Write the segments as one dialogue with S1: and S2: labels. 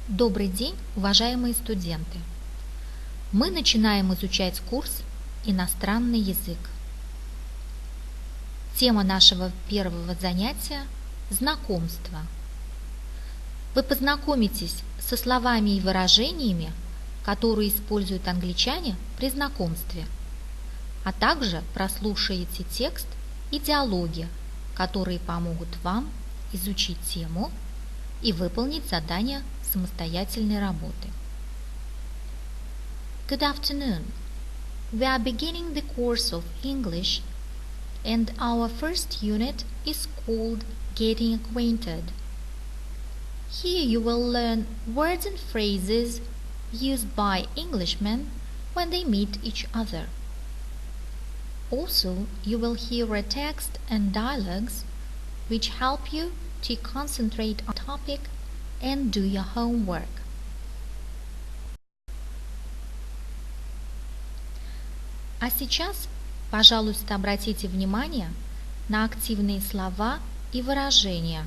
S1: Добрый день, уважаемые студенты! Мы начинаем изучать курс «Иностранный язык». Тема нашего первого занятия – знакомство. Вы познакомитесь со словами и выражениями, которые используют англичане при знакомстве, а также прослушаете текст и диалоги, которые помогут вам изучить тему и выполнить задания самостоятельной работы. Good afternoon. We are beginning the course of English, and our first unit is called Getting Acquainted. Here you will learn words and phrases used by Englishmen when they meet each other. Also, you will hear a text and dialogues which help you to concentrate on the topic and do your homework. А сейчас, пожалуйста, обратите внимание на активные слова и выражения,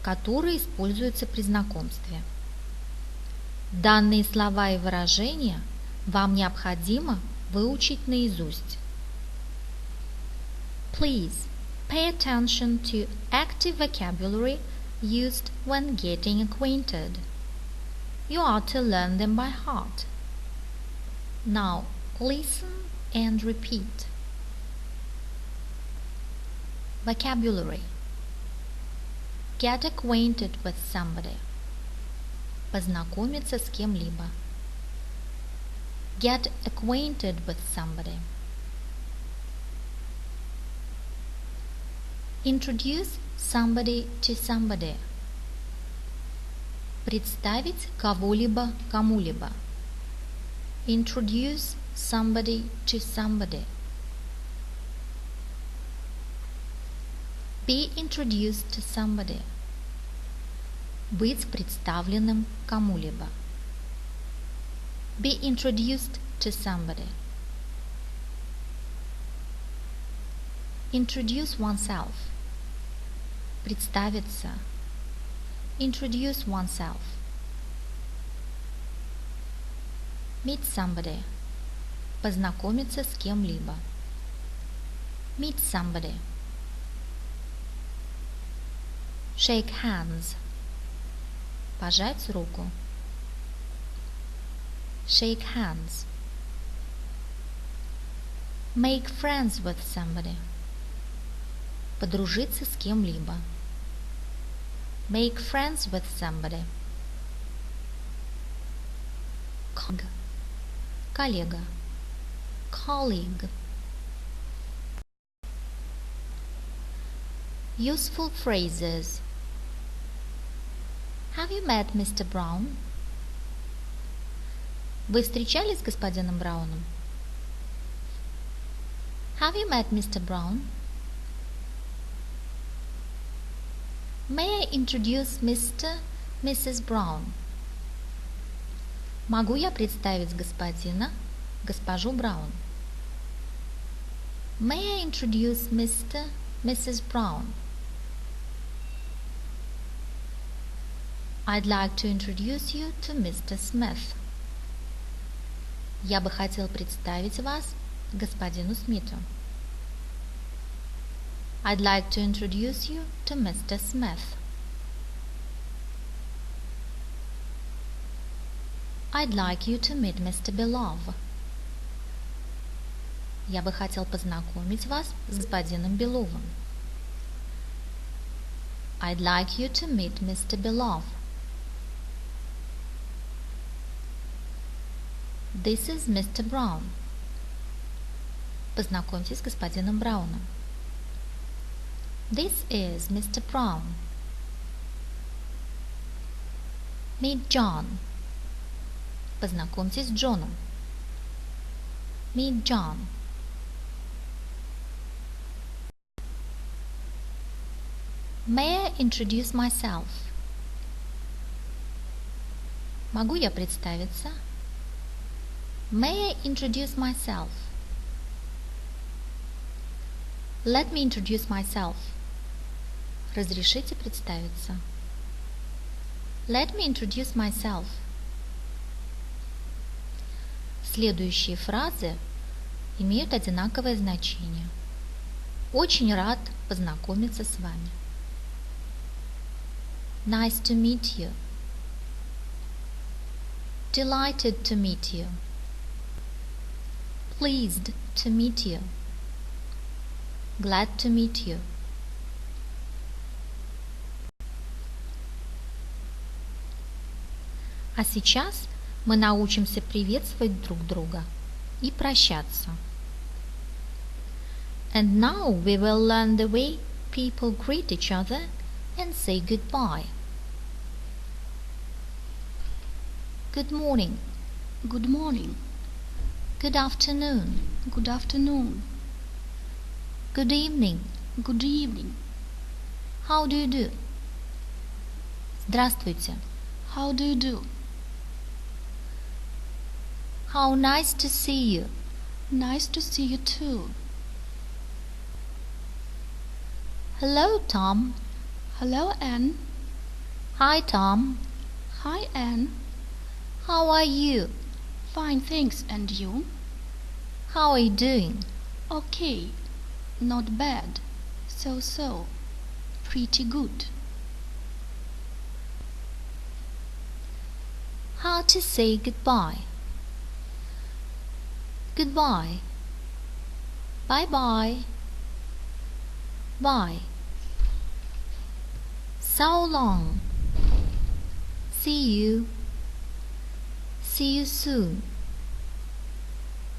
S1: которые используются при знакомстве. Данные слова и выражения вам необходимо выучить наизусть. Please pay attention to active vocabulary used when getting acquainted. You are to learn them by heart. Now listen and repeat. Vocabulary. Get acquainted with somebody. Познакомиться с кем-либо. Get acquainted with somebody. Introduce somebody to somebody. Представить кого-либо кому-либо. Introduce somebody to somebody. Be introduced to somebody. Быть представленным кому-либо. Be introduced to somebody. Introduce oneself. Представиться. Introduce oneself. Meet somebody. Познакомиться с кем-либо. Meet somebody. Shake hands. Пожать руку. Shake hands. Make friends with somebody. Подружиться с кем-либо. Make friends with somebody. Коллега. Colleague. Useful phrases. Have you met Mr. Brown? Вы встречались с господином Брауном? Have you met Mr. Brown? May I introduce Mr. Mrs. Brown? Могу я представить господина, госпожу Браун? May I introduce Mr. Mrs. Brown? I'd like to introduce you to Mr. Smith. Я бы хотел представить вас господину Смиту. I'd like to introduce you to Mr. Smith. I'd like you to meet Mr. Belov. Я бы хотел познакомить вас с господином Беловым. I'd like you to meet Mr. Belov. This is Mr. Brown. Познакомьтесь с господином Брауном. This is Mr. Brown. Meet John. Познакомьтесь с Джоном. Meet John. May I introduce myself? Могу я представиться? May I introduce myself? Let me introduce myself. Разрешите представиться. Let me introduce myself. Следующие фразы имеют одинаковое значение. Очень рад познакомиться с вами. Nice to meet you. Delighted to meet you. Pleased to meet you. Glad to meet you. А сейчас мы научимся приветствовать друг друга и прощаться. And now we will learn the way people greet each other and say goodbye. Good morning.
S2: Good morning.
S1: Good afternoon.
S2: Good afternoon.
S1: Good evening.
S2: Good evening.
S1: How do you do? Здравствуйте.
S2: How do you do?
S1: How nice to see you.
S2: Nice to see you too.
S1: Hello, Tom.
S2: Hello, Anne.
S1: Hi, Tom.
S2: Hi, Anne.
S1: How are you?
S2: Fine, thanks. And you?
S1: How are you doing?
S2: Okay. Not bad. So. Pretty good.
S1: How to say goodbye. Goodbye. Bye-bye. Bye. So long. See you. See you soon.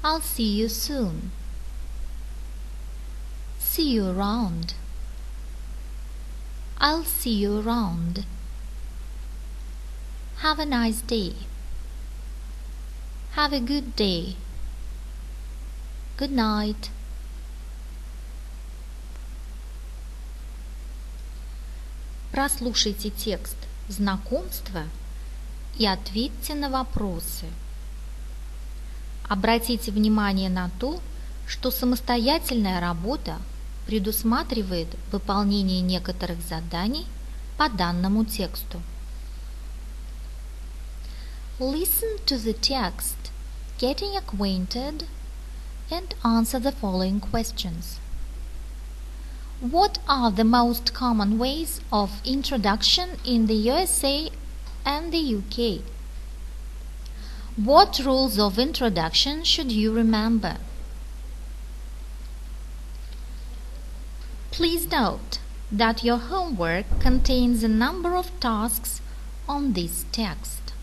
S1: I'll see you soon. See you around. I'll see you around. Have a nice day. Have a good day. Good night. Прослушайте текст знакомства и ответьте на вопросы. Обратите внимание на то, что самостоятельная работа предусматривает выполнение некоторых заданий по данному тексту. Listen to the text, getting acquainted, and answer the following questions. What are the most common ways of introduction in the USA and the UK? What rules of introduction should you remember? Please note that your homework contains a number of tasks on this text.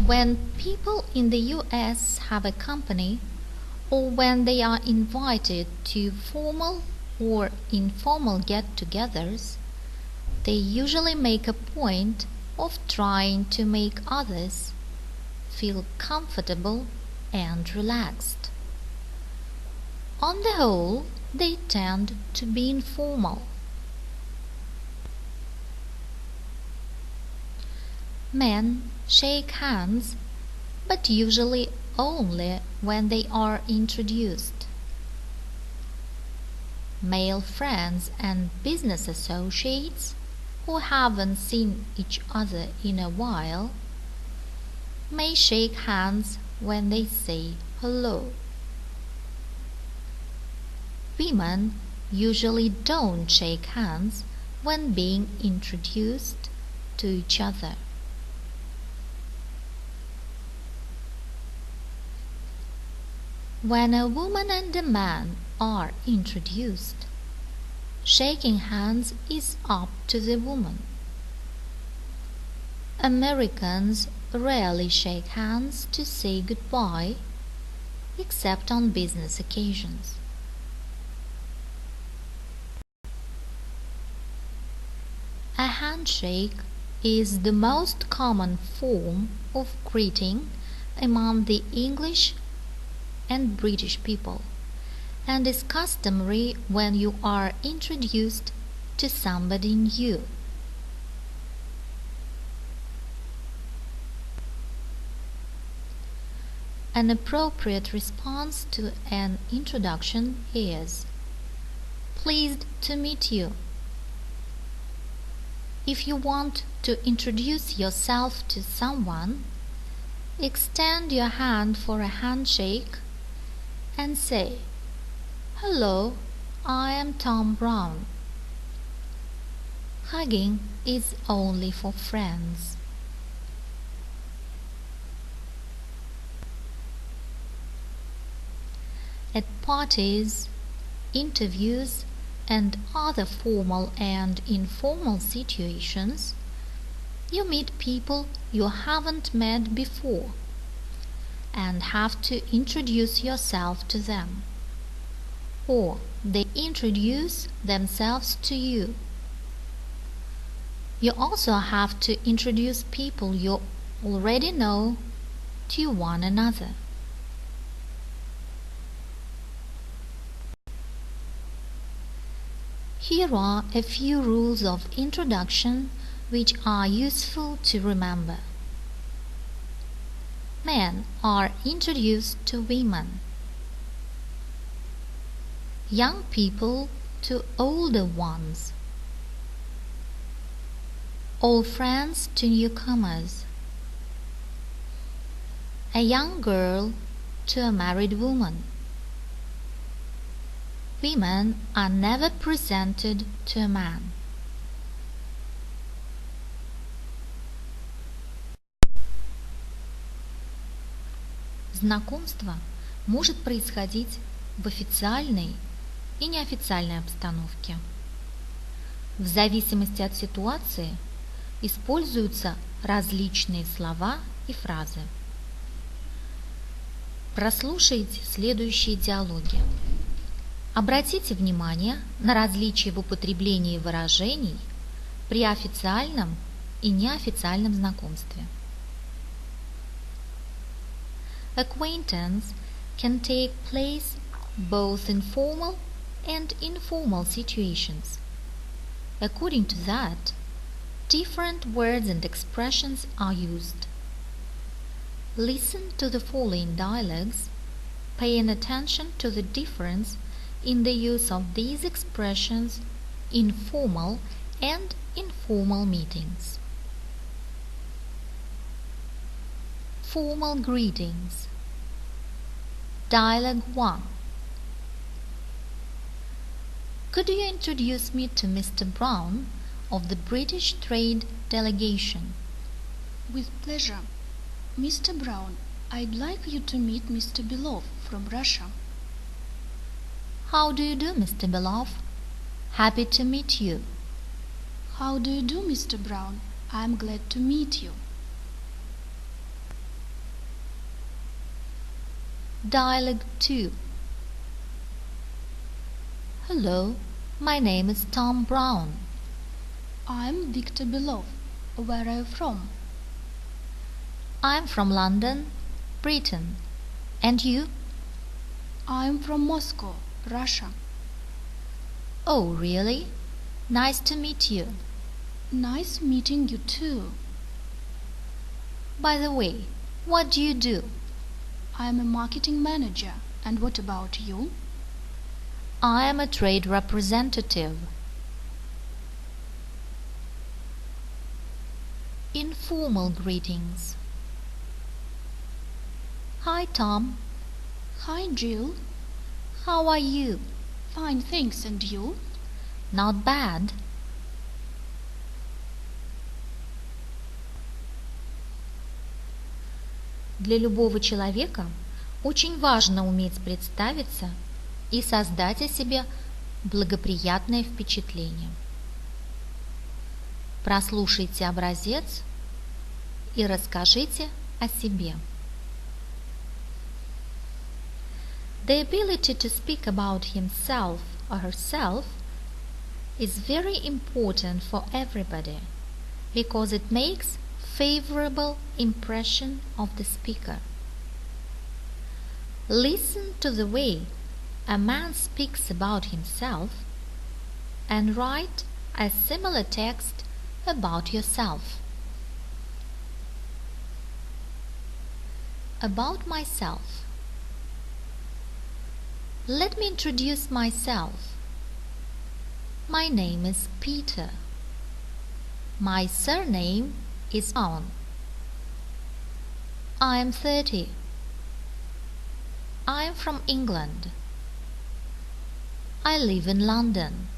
S1: When people in the US have a company, or when they are invited to formal or informal get-togethers, they usually make a point of trying to make others feel comfortable and relaxed. On the whole, they tend to be informal. Men shake hands, but usually only when they are introduced. Male friends and business associates who haven't seen each other in a while may shake hands when they say hello. Women usually don't shake hands when being introduced to each other. When a woman and a man are introduced, shaking hands is up to the woman. Americans rarely shake hands to say goodbye, except on business occasions. A handshake is the most common form of greeting among the English and British people, and is customary when you are introduced to somebody new. An appropriate response to an introduction is, Pleased to meet you. If you want to introduce yourself to someone, extend your hand for a handshake and say, "Hello, I am Tom Brown." Hugging is only for friends. At parties, interviews, and other formal and informal situations, you meet people you haven't met before and have to introduce yourself to them, or they introduce themselves to you. You also have to introduce people you already know to one another. Here are a few rules of introduction which are useful to remember. Men are introduced to women, young people to older ones, old friends to newcomers, a young girl to a married woman. Women are never presented to a man. Знакомство может происходить в официальной и неофициальной обстановке. В зависимости от ситуации используются различные слова и фразы. Прослушайте следующие диалоги. Обратите внимание на различия в употреблении выражений при официальном и неофициальном знакомстве. Acquaintance can take place both in formal and informal situations. According to that, different words and expressions are used. Listen to the following dialogues, paying attention to the difference in the use of these expressions in formal and informal meetings. Formal greetings. Dialogue 1. Could you introduce me to Mr. Brown of the British Trade Delegation?
S2: With pleasure. Mr. Brown, I'd like you to meet Mr. Belov from Russia.
S1: How do you do, Mr. Belov? Happy to meet you.
S2: How do you do, Mr. Brown? I'm glad to meet you.
S1: Dialogue 2. Hello, my name is Tom Brown.
S2: I'm Victor Belov. Where are you from?
S1: I'm from London, Britain. And you?
S2: I'm from Moscow, Russia.
S1: Oh, really? Nice to meet you.
S2: Nice meeting you too.
S1: By the way, what do you do?
S2: I'm a marketing manager. And what about you?
S1: I am a trade representative. Informal greetings. Hi, Tom.
S2: Hi, Jill.
S1: How are you?
S2: Fine, thanks. And you?
S1: Not bad. Для любого человека очень важно уметь представиться и создать о себе благоприятное впечатление. Прослушайте образец и расскажите о себе. The ability to speak about himself or herself is very important for everybody because it makes favorable impression of the speaker. Listen to the way a man speaks about himself and write a similar text about yourself. About myself. Let me introduce myself. My name is Peter. My surname is Brown. I am 30. I am from England. I live in London.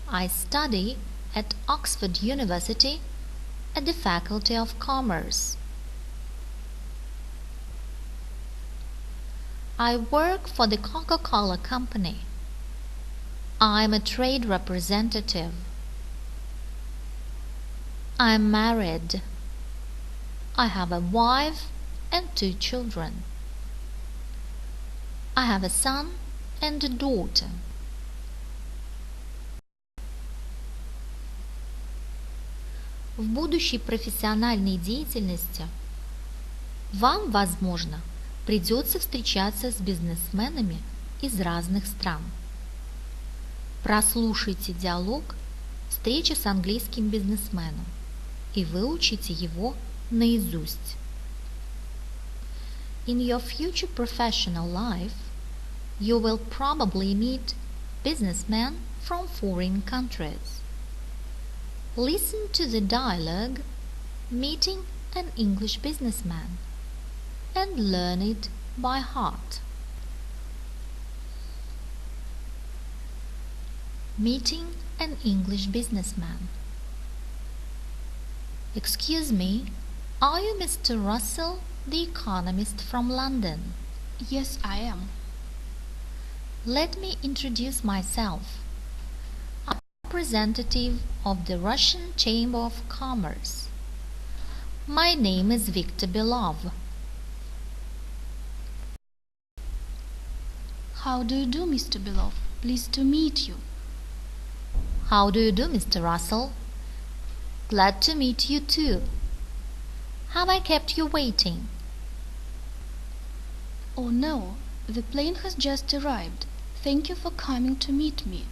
S1: I study at Oxford University at the Faculty of Commerce. I work for the Coca-Cola Company. I am a trade representative. I am married. I have a wife and 2 children. I have a son and a daughter. В будущей профессиональной деятельности вам, возможно, придется встречаться с бизнесменами из разных стран. Прослушайте диалог «Встреча с английским бизнесменом» и выучите его наизусть. In your future professional life, you will probably meet businessmen from foreign countries. Listen to the dialogue Meeting an English Businessman and learn it by heart. Meeting an English businessman. Excuse me, are you Mr. Russell, the economist from London?
S2: Yes, I am.
S1: Let me introduce myself. I'm a representative of the Russian Chamber of Commerce. My name is Victor Belov.
S2: How do you do, Mr. Belov? Pleased to meet you.
S1: How do you do, Mr. Russell? Glad to meet you too. Have I kept you waiting?
S2: Oh no, the plane has just arrived. Thank you for coming to meet me.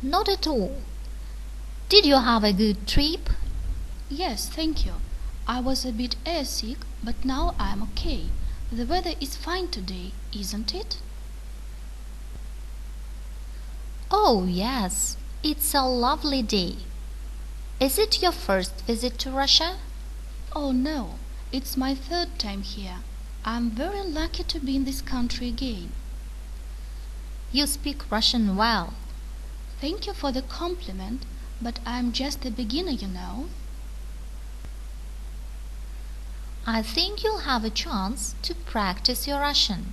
S1: Not at all. Did you have a good trip?
S2: Yes, thank you. I was a bit airsick, but now I'm okay. The weather is fine today, isn't it?
S1: Oh, yes, it's a lovely day. Is it your first visit to Russia?
S2: Oh no, it's my 3rd time here. I'm very lucky to be in this country again.
S1: You speak Russian well.
S2: Thank you for the compliment, but I'm just a beginner, you know.
S1: I think you'll have a chance to practice your Russian.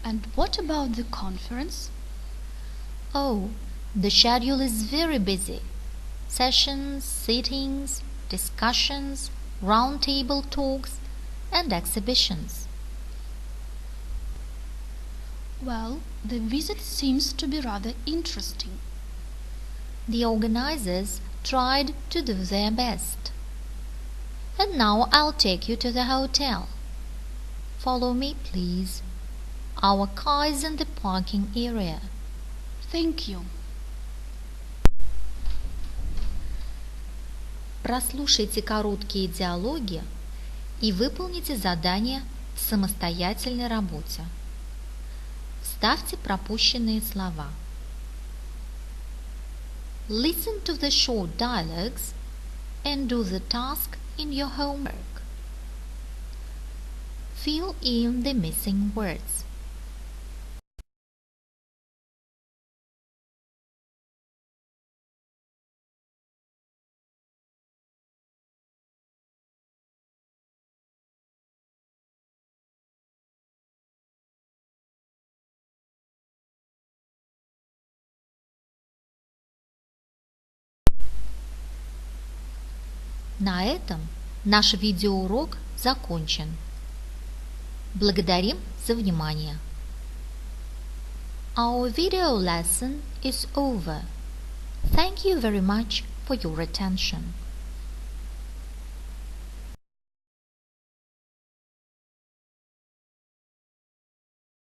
S2: And what about the conference?
S1: Oh, the schedule is very busy. Sessions, sittings, discussions, round-table talks, and exhibitions.
S2: Well, the visit seems to be rather interesting.
S1: The organizers tried to do their best. And now I'll take you to the hotel. Follow me, please. Our car is in the parking area.
S2: Thank you.
S1: Прослушайте короткие диалоги и выполните задания в самостоятельной работе. Вставьте пропущенные слова. Listen to the short dialogues and do the task in your homework. Fill in the missing words. На этом наш видеоурок закончен. Благодарим за внимание. Our video lesson is over. Thank you very much for your attention.